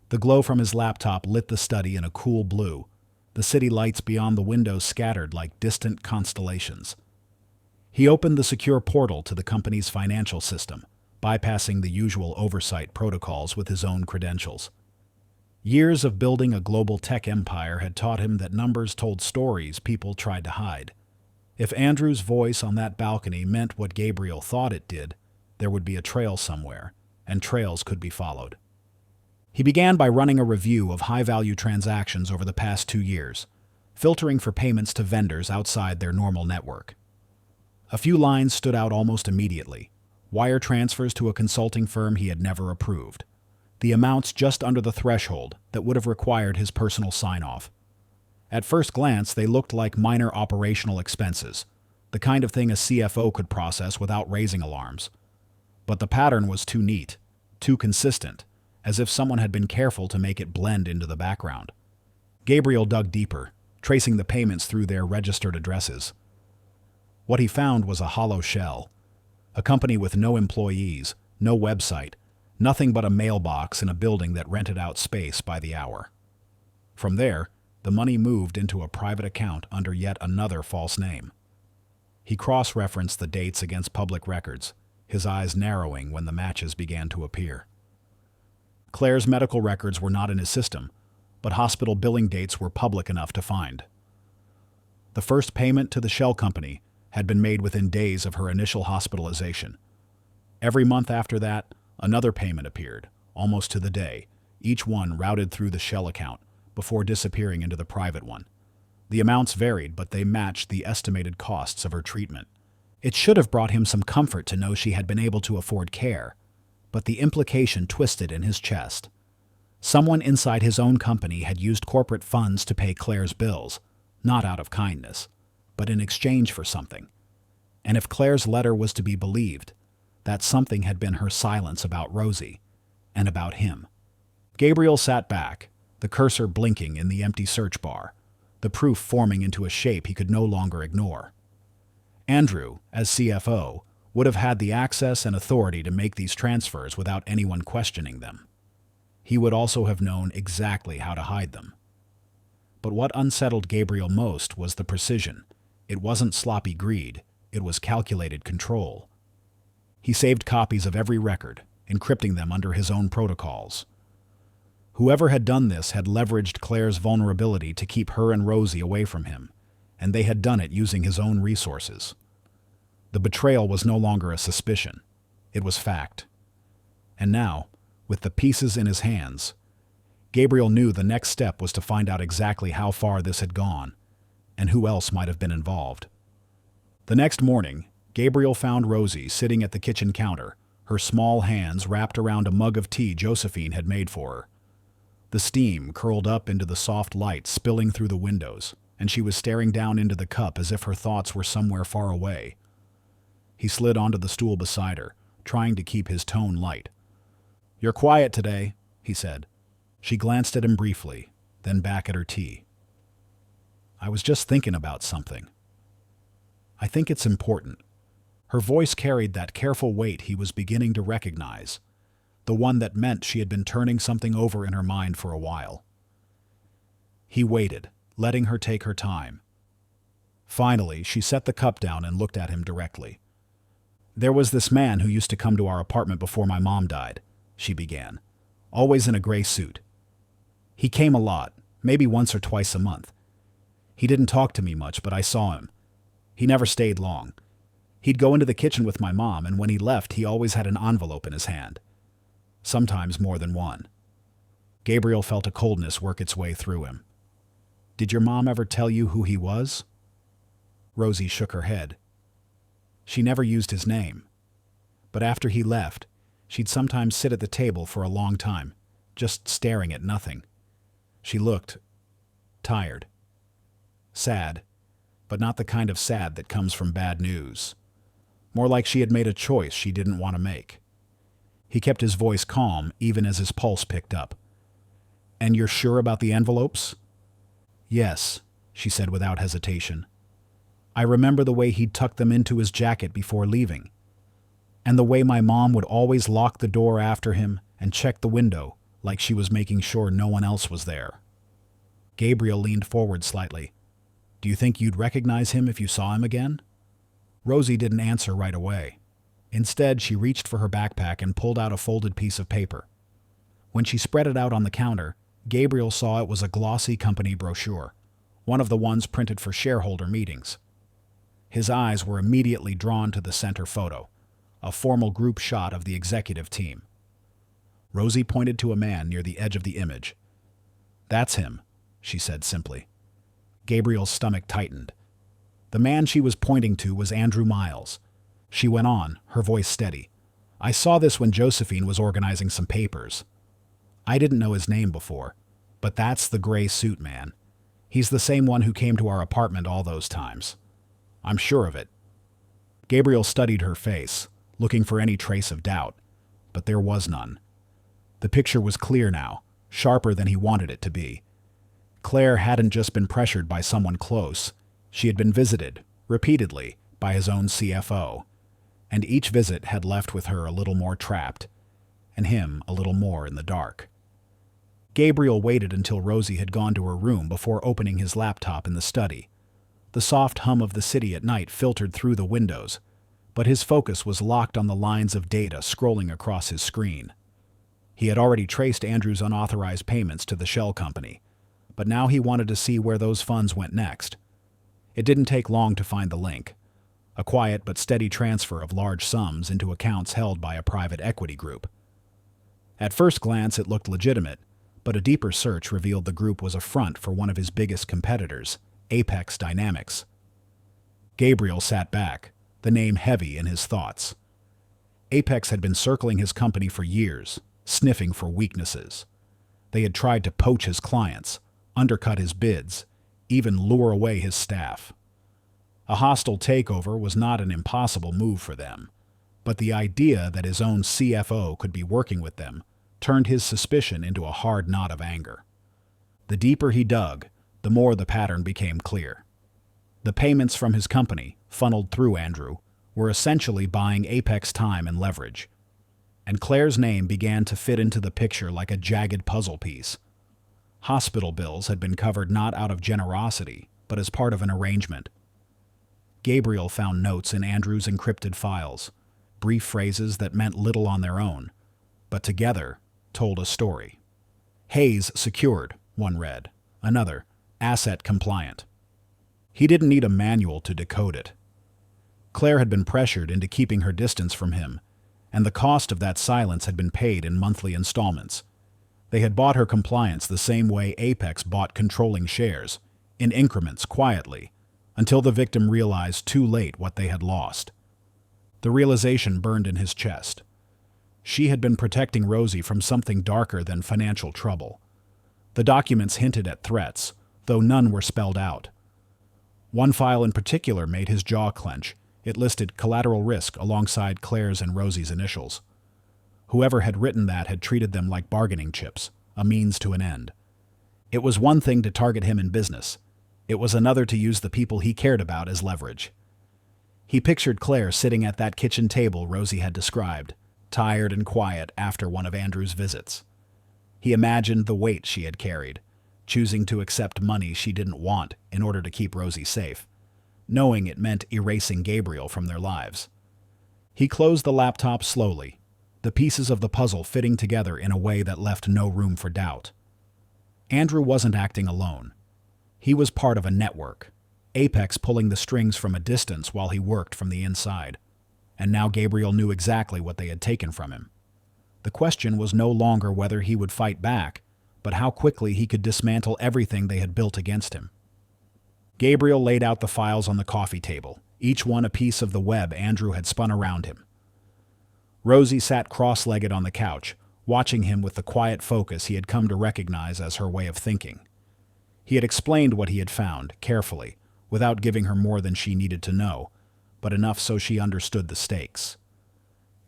The glow from his laptop lit the study in a cool blue, the city lights beyond the windows scattered like distant constellations. He opened the secure portal to the company's financial system, bypassing the usual oversight protocols with his own credentials. Years of building a global tech empire had taught him that numbers told stories people tried to hide. If Andrew's voice on that balcony meant what Gabriel thought it did, there would be a trail somewhere, and trails could be followed. He began by running a review of high-value transactions over the past 2 years, filtering for payments to vendors outside their normal network. A few lines stood out almost immediately: wire transfers to a consulting firm he had never approved. The amounts just under the threshold that would have required his personal sign-off. At first glance, they looked like minor operational expenses, the kind of thing a CFO could process without raising alarms. But the pattern was too neat, too consistent, as if someone had been careful to make it blend into the background. Gabriel dug deeper, tracing the payments through their registered addresses. What he found was a hollow shell, a company with no employees, no website, nothing but a mailbox in a building that rented out space by the hour. From there, the money moved into a private account under yet another false name. He cross-referenced the dates against public records, his eyes narrowing when the matches began to appear. Claire's medical records were not in his system, but hospital billing dates were public enough to find. The first payment to the shell company had been made within days of her initial hospitalization. Every month after that, another payment appeared, almost to the day, each one routed through the shell account before disappearing into the private one. The amounts varied, but they matched the estimated costs of her treatment. It should have brought him some comfort to know she had been able to afford care, but the implication twisted in his chest. Someone inside his own company had used corporate funds to pay Claire's bills, not out of kindness, but in exchange for something. And if Claire's letter was to be believed, that something had been her silence about Rosie, and about him. Gabriel sat back, the cursor blinking in the empty search bar, the proof forming into a shape he could no longer ignore. Andrew, as CFO, would have had the access and authority to make these transfers without anyone questioning them. He would also have known exactly how to hide them. But what unsettled Gabriel most was the precision. It wasn't sloppy greed, it was calculated control. He saved copies of every record, encrypting them under his own protocols. Whoever had done this had leveraged Claire's vulnerability to keep her and Rosie away from him, and they had done it using his own resources. The betrayal was no longer a suspicion. It was fact. And now, with the pieces in his hands, Gabriel knew the next step was to find out exactly how far this had gone, and who else might have been involved. The next morning, Gabriel found Rosie sitting at the kitchen counter, her small hands wrapped around a mug of tea Josephine had made for her. The steam curled up into the soft light spilling through the windows, and she was staring down into the cup as if her thoughts were somewhere far away. He slid onto the stool beside her, trying to keep his tone light. "You're quiet today," he said. She glanced at him briefly, then back at her tea. "I was just thinking about something. I think it's important." Her voice carried that careful weight he was beginning to recognize, the one that meant she had been turning something over in her mind for a while. He waited, letting her take her time. Finally, she set the cup down and looked at him directly. "There was this man who used to come to our apartment before my mom died," she began, "always in a gray suit. He came a lot, maybe once or twice a month. He didn't talk to me much, but I saw him. He never stayed long. He'd go into the kitchen with my mom, and when he left, he always had an envelope in his hand. Sometimes more than one." Gabriel felt a coldness work its way through him. "Did your mom ever tell you who he was?" Rosie shook her head. She never used his name. But after he left, she'd sometimes sit at the table for a long time, just staring at nothing. She looked tired. Sad, but not the kind of sad that comes from bad news. More like she had made a choice she didn't want to make. He kept his voice calm even as his pulse picked up. "And you're sure about the envelopes?" "Yes," she said without hesitation. "I remember the way he'd tuck them into his jacket before leaving. And the way my mom would always lock the door after him and check the window like she was making sure no one else was there." Gabriel leaned forward slightly. "Do you think you'd recognize him if you saw him again?" Rosie didn't answer right away. Instead, she reached for her backpack and pulled out a folded piece of paper. When she spread it out on the counter, Gabriel saw it was a glossy company brochure, one of the ones printed for shareholder meetings. His eyes were immediately drawn to the center photo, a formal group shot of the executive team. Rosie pointed to a man near the edge of the image. "That's him," she said simply. Gabriel's stomach tightened. The man she was pointing to was Andrew Miles. She went on, her voice steady. "I saw this when Josephine was organizing some papers. I didn't know his name before, but that's the gray suit man. He's the same one who came to our apartment all those times. I'm sure of it." Gabriel studied her face, looking for any trace of doubt, but there was none. The picture was clear now, sharper than he wanted it to be. Claire hadn't just been pressured by someone close. She had been visited, repeatedly, by his own CFO. And each visit had left with her a little more trapped, and him a little more in the dark. Gabriel waited until Rosie had gone to her room before opening his laptop in the study. The soft hum of the city at night filtered through the windows, but his focus was locked on the lines of data scrolling across his screen. He had already traced Andrew's unauthorized payments to the shell company, but now he wanted to see where those funds went next. It didn't take long to find the link. A quiet but steady transfer of large sums into accounts held by a private equity group. At first glance it looked legitimate, but a deeper search revealed the group was a front for one of his biggest competitors, Apex Dynamics. Gabriel sat back, the name heavy in his thoughts. Apex had been circling his company for years, sniffing for weaknesses. They had tried to poach his clients, undercut his bids, even lure away his staff. A hostile takeover was not an impossible move for them, but the idea that his own CFO could be working with them turned his suspicion into a hard knot of anger. The deeper he dug, the more the pattern became clear. The payments from his company, funneled through Andrew, were essentially buying Apex time and leverage. And Claire's name began to fit into the picture like a jagged puzzle piece. Hospital bills had been covered not out of generosity, but as part of an arrangement. Gabriel found notes in Andrew's encrypted files, brief phrases that meant little on their own, but together told a story. Hayes secured, one read. Another, asset compliant. He didn't need a manual to decode it. Claire had been pressured into keeping her distance from him, and the cost of that silence had been paid in monthly installments. They had bought her compliance the same way Apex bought controlling shares, in increments quietly, until the victim realized too late what they had lost. The realization burned in his chest. She had been protecting Rosie from something darker than financial trouble. The documents hinted at threats, though none were spelled out. One file in particular made his jaw clench. It listed collateral risk alongside Claire's and Rosie's initials. Whoever had written that had treated them like bargaining chips, a means to an end. It was one thing to target him in business. It was another to use the people he cared about as leverage. He pictured Claire sitting at that kitchen table Rosie had described, tired and quiet after one of Andrew's visits. He imagined the weight she had carried, choosing to accept money she didn't want in order to keep Rosie safe, knowing it meant erasing Gabriel from their lives. He closed the laptop slowly, the pieces of the puzzle fitting together in a way that left no room for doubt. Andrew wasn't acting alone. He was part of a network, Apex pulling the strings from a distance while he worked from the inside. And now Gabriel knew exactly what they had taken from him. The question was no longer whether he would fight back, but how quickly he could dismantle everything they had built against him. Gabriel laid out the files on the coffee table, each one a piece of the web Andrew had spun around him. Rosie sat cross-legged on the couch, watching him with the quiet focus he had come to recognize as her way of thinking. He had explained what he had found, carefully, without giving her more than she needed to know, but enough so she understood the stakes.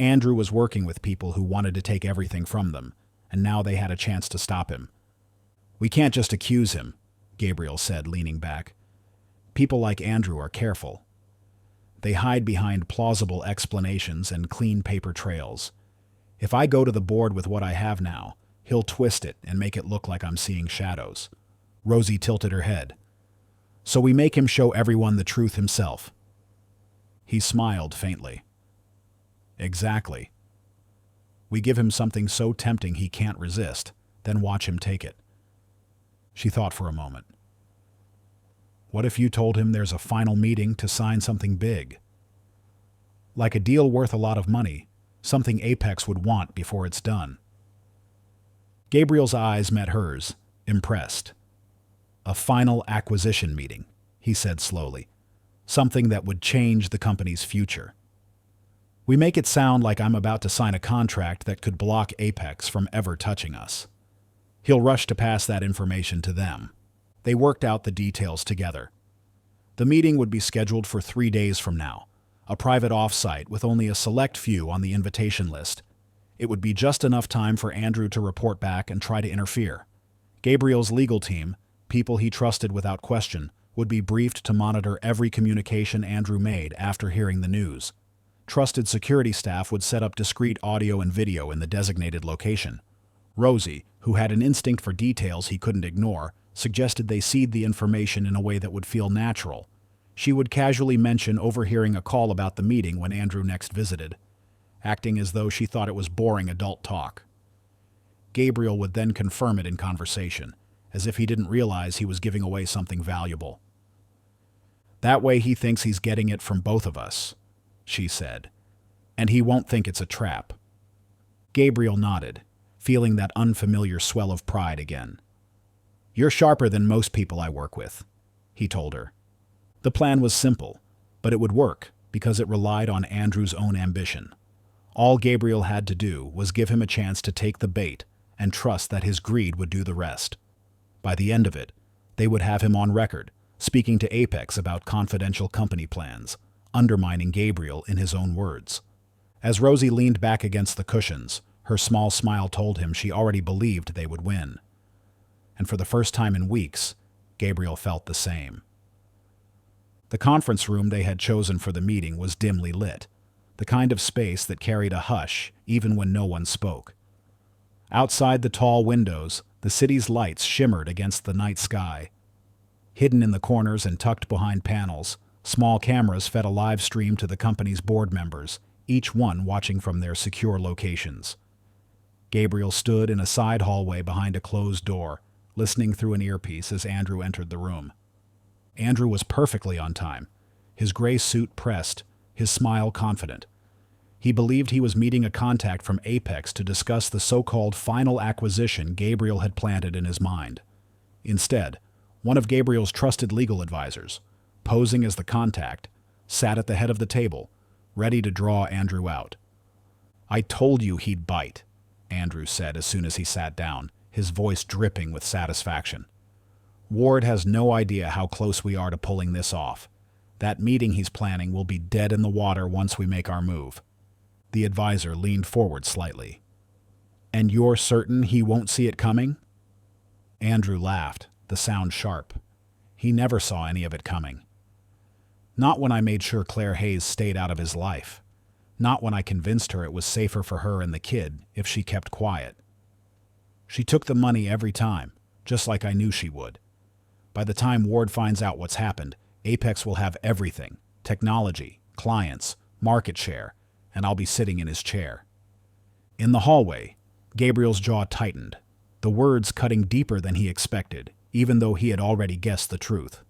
Andrew was working with people who wanted to take everything from them, and now they had a chance to stop him. "We can't just accuse him," Gabriel said, leaning back. "People like Andrew are careful. They hide behind plausible explanations and clean paper trails. If I go to the board with what I have now, he'll twist it and make it look like I'm seeing shadows." Rosie tilted her head. "So we make him show everyone the truth himself." He smiled faintly. "Exactly. We give him something so tempting he can't resist, then watch him take it." She thought for a moment. "What if you told him there's a final meeting to sign something big? Like a deal worth a lot of money, something Apex would want before it's done." Gabriel's eyes met hers, impressed. "A final acquisition meeting," he said slowly. "Something that would change the company's future. We make it sound like I'm about to sign a contract that could block Apex from ever touching us. He'll rush to pass that information to them." They worked out the details together. The meeting would be scheduled for 3 days from now, a private off-site with only a select few on the invitation list. It would be just enough time for Andrew to report back and try to interfere. Gabriel's legal team, People he trusted without question would be briefed to monitor every communication Andrew made after hearing the news. Trusted security staff would set up discreet audio and video in the designated location. Rosie, who had an instinct for details he couldn't ignore, suggested they seed the information in a way that would feel natural. She would casually mention overhearing a call about the meeting when Andrew next visited, acting as though she thought it was boring adult talk. Gabriel would then confirm it in conversation, as if he didn't realize he was giving away something valuable. "That way he thinks he's getting it from both of us," she said, "and he won't think it's a trap." Gabriel nodded, feeling that unfamiliar swell of pride again. "You're sharper than most people I work with," he told her. The plan was simple, but it would work because it relied on Andrew's own ambition. All Gabriel had to do was give him a chance to take the bait and trust that his greed would do the rest. By the end of it, they would have him on record, speaking to Apex about confidential company plans, undermining Gabriel in his own words. As Rosie leaned back against the cushions, her small smile told him she already believed they would win. And for the first time in weeks, Gabriel felt the same. The conference room they had chosen for the meeting was dimly lit, the kind of space that carried a hush even when no one spoke. Outside the tall windows, the city's lights shimmered against the night sky. Hidden in the corners and tucked behind panels, small cameras fed a live stream to the company's board members, each one watching from their secure locations. Gabriel stood in a side hallway behind a closed door, listening through an earpiece as Andrew entered the room. Andrew was perfectly on time, his gray suit pressed, his smile confident. He believed he was meeting a contact from Apex to discuss the so-called final acquisition Gabriel had planted in his mind. Instead, one of Gabriel's trusted legal advisors, posing as the contact, sat at the head of the table, ready to draw Andrew out. "I told you he'd bite," Andrew said as soon as he sat down, his voice dripping with satisfaction. "Ward has no idea how close we are to pulling this off. That meeting he's planning will be dead in the water once we make our move." The advisor leaned forward slightly. "And you're certain he won't see it coming?" Andrew laughed, the sound sharp. He never saw any of it coming. "Not when I made sure Claire Hayes stayed out of his life. Not when I convinced her it was safer for her and the kid if she kept quiet. She took the money every time, just like I knew she would. By the time Ward finds out what's happened, Apex will have everything: technology, clients, market share, and I'll be sitting in his chair." In the hallway, Gabriel's jaw tightened, the words cutting deeper than he expected, even though he had already guessed the truth.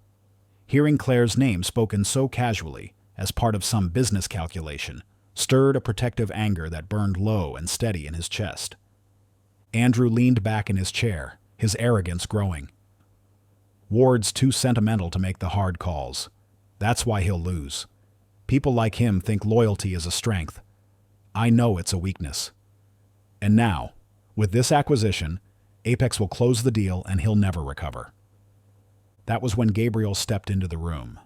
Hearing Claire's name spoken so casually, as part of some business calculation, stirred a protective anger that burned low and steady in his chest. Andrew leaned back in his chair, his arrogance growing. "Ward's too sentimental to make the hard calls. That's why he'll lose. People like him think loyalty is a strength. I know it's a weakness. And now, with this acquisition, Apex will close the deal and he'll never recover." That was when Gabriel stepped into the room.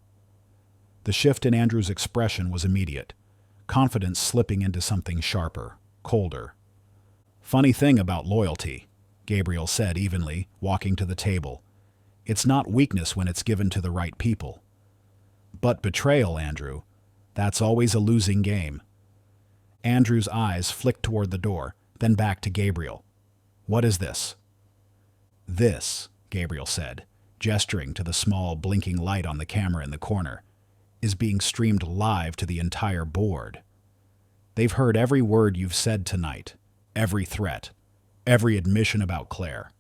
The shift in Andrew's expression was immediate, confidence slipping into something sharper, colder. "Funny thing about loyalty," Gabriel said evenly, walking to the table. "It's not weakness when it's given to the right people. But betrayal, Andrew, that's always a losing game." Andrew's eyes flicked toward the door, then back to Gabriel. "What is this?" "This," Gabriel said, gesturing to the small blinking light on the camera in the corner, "is being streamed live to the entire board. They've heard every word you've said tonight, every threat, every admission about Claire,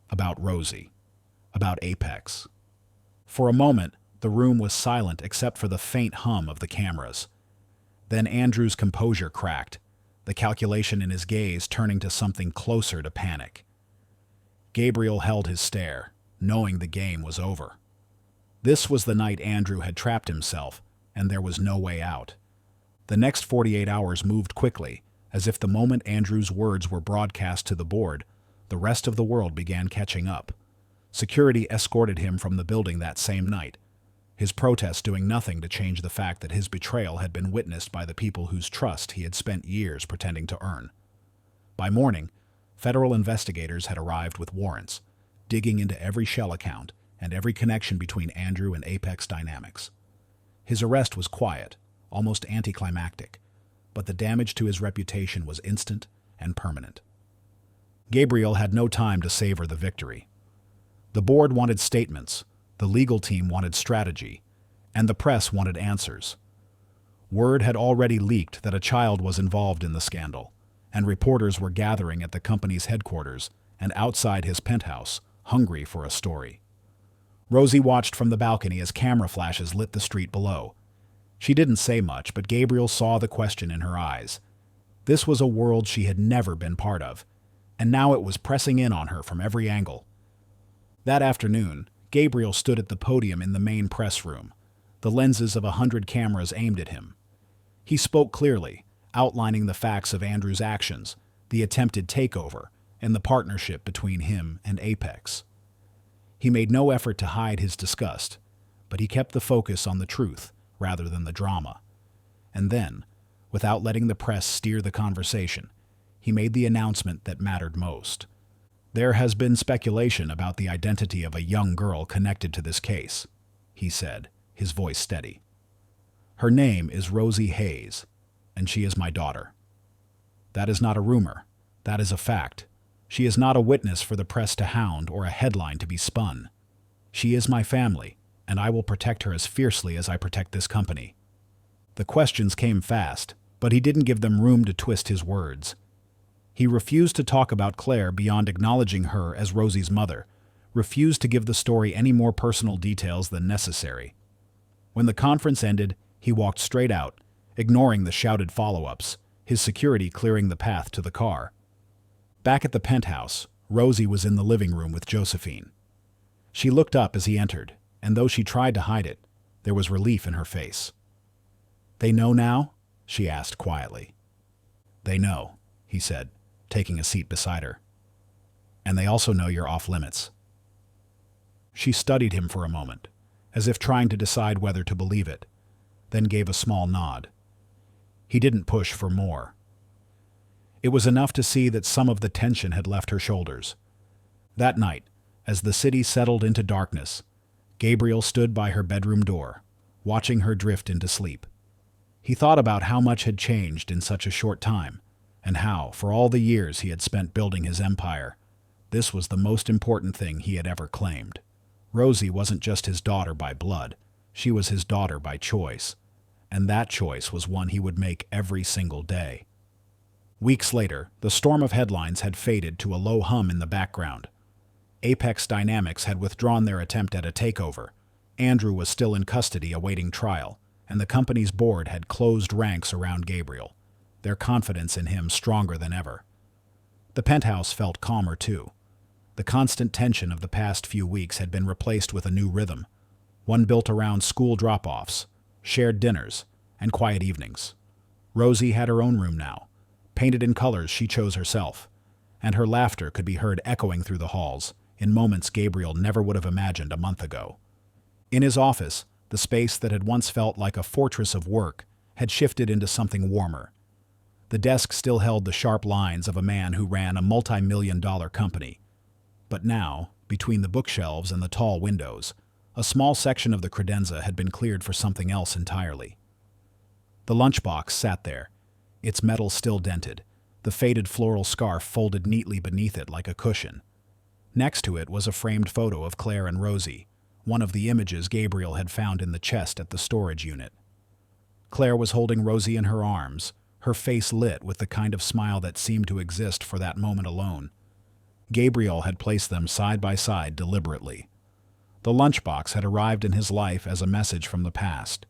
about Rosie, about Apex." For a moment, the room was silent except for the faint hum of the cameras. Then Andrew's composure cracked, the calculation in his gaze turning to something closer to panic. Gabriel held his stare, knowing the game was over. This was the night Andrew had trapped himself, and there was no way out. The next 48 hours moved quickly, as if the moment Andrew's words were broadcast to the board, the rest of the world began catching up. Security escorted him from the building that same night, his protest doing nothing to change the fact that his betrayal had been witnessed by the people whose trust he had spent years pretending to earn. By morning, federal investigators had arrived with warrants, digging into every shell account, and every connection between Andrew and Apex Dynamics. His arrest was quiet, almost anticlimactic, but the damage to his reputation was instant and permanent. Gabriel had no time to savor the victory. The board wanted statements, the legal team wanted strategy, and the press wanted answers. Word had already leaked that a child was involved in the scandal, and reporters were gathering at the company's headquarters and outside his penthouse, hungry for a story. Rosie watched from the balcony as camera flashes lit the street below. She didn't say much, but Gabriel saw the question in her eyes. This was a world she had never been part of, and now it was pressing in on her from every angle. That afternoon, Gabriel stood at the podium in the main press room, the lenses of 100 cameras aimed at him. He spoke clearly, outlining the facts of Andrew's actions, the attempted takeover, and the partnership between him and Apex. He made no effort to hide his disgust, but he kept the focus on the truth rather than the drama. And then, without letting the press steer the conversation, he made the announcement that mattered most. There has been speculation about the identity of a young girl connected to this case, he said, his voice steady. Her name is Rosie Hayes, and she is my daughter. That is not a rumor. That is a fact. She is not a witness for the press to hound or a headline to be spun. She is my family, and I will protect her as fiercely as I protect this company. The questions came fast, but he didn't give them room to twist his words. He refused to talk about Claire beyond acknowledging her as Rosie's mother, refused to give the story any more personal details than necessary. When the conference ended, he walked straight out, ignoring the shouted follow-ups, his security clearing the path to the car. Back at the penthouse, Rosie was in the living room with Josephine. She looked up as he entered, and though she tried to hide it, there was relief in her face. "They know now?" she asked quietly. "They know," he said, taking a seat beside her. "And they also know you're off limits." She studied him for a moment, as if trying to decide whether to believe it, then gave a small nod. He didn't push for more. It was enough to see that some of the tension had left her shoulders. That night, as the city settled into darkness, Gabriel stood by her bedroom door, watching her drift into sleep. He thought about how much had changed in such a short time, and how, for all the years he had spent building his empire, this was the most important thing he had ever claimed. Rosie wasn't just his daughter by blood, she was his daughter by choice, and that choice was one he would make every single day. Weeks later, the storm of headlines had faded to a low hum in the background. Apex Dynamics had withdrawn their attempt at a takeover. Andrew was still in custody awaiting trial, and the company's board had closed ranks around Gabriel, their confidence in him stronger than ever. The penthouse felt calmer too. The constant tension of the past few weeks had been replaced with a new rhythm, one built around school drop-offs, shared dinners, and quiet evenings. Rosie had her own room now, painted in colors she chose herself, and her laughter could be heard echoing through the halls in moments Gabriel never would have imagined a month ago. In his office, the space that had once felt like a fortress of work had shifted into something warmer. The desk still held the sharp lines of a man who ran a multi-million-dollar company. But now, between the bookshelves and the tall windows, a small section of the credenza had been cleared for something else entirely. The lunchbox sat there, its metal still dented, the faded floral scarf folded neatly beneath it like a cushion. Next to it was a framed photo of Claire and Rosie, one of the images Gabriel had found in the chest at the storage unit. Claire was holding Rosie in her arms, her face lit with the kind of smile that seemed to exist for that moment alone. Gabriel had placed them side by side deliberately. The lunchbox had arrived in his life as a message from the past,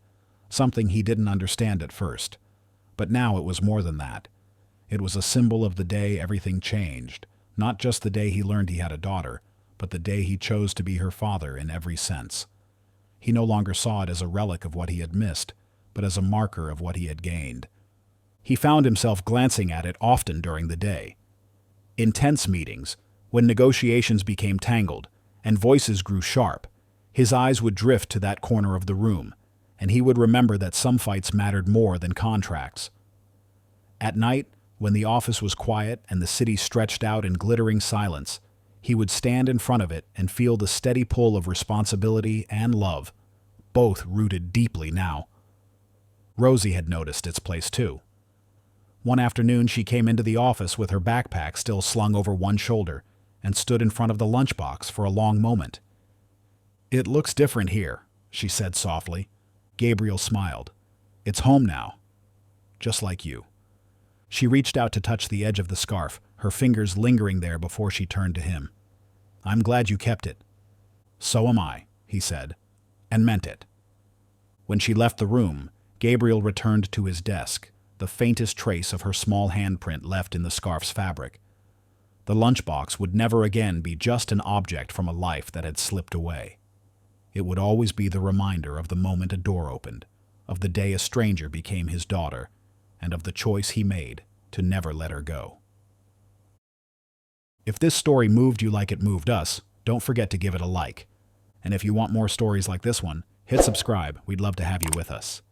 something he didn't understand at first. But now it was more than that. It was a symbol of the day everything changed, not just the day he learned he had a daughter, but the day he chose to be her father in every sense. He no longer saw it as a relic of what he had missed, but as a marker of what he had gained. He found himself glancing at it often during the day. In tense meetings, when negotiations became tangled and voices grew sharp, his eyes would drift to that corner of the room, and he would remember that some fights mattered more than contracts. At night, when the office was quiet and the city stretched out in glittering silence, He would stand in front of it and feel the steady pull of responsibility and love, both rooted deeply now. Rosie had noticed its place too. One afternoon she came into the office with her backpack still slung over one shoulder and stood in front of the lunchbox for a long moment. "It looks different here," she said softly. Gabriel smiled. "It's home now. Just like you." She reached out to touch the edge of the scarf, her fingers lingering there before she turned to him. "I'm glad you kept it." "So am I," he said, and meant it. When she left the room, Gabriel returned to his desk, the faintest trace of her small handprint left in the scarf's fabric. The lunchbox would never again be just an object from a life that had slipped away. It would always be the reminder of the moment a door opened, of the day a stranger became his daughter, and of the choice he made to never let her go. If this story moved you like it moved us, don't forget to give it a like. And if you want more stories like this one, hit subscribe. We'd love to have you with us.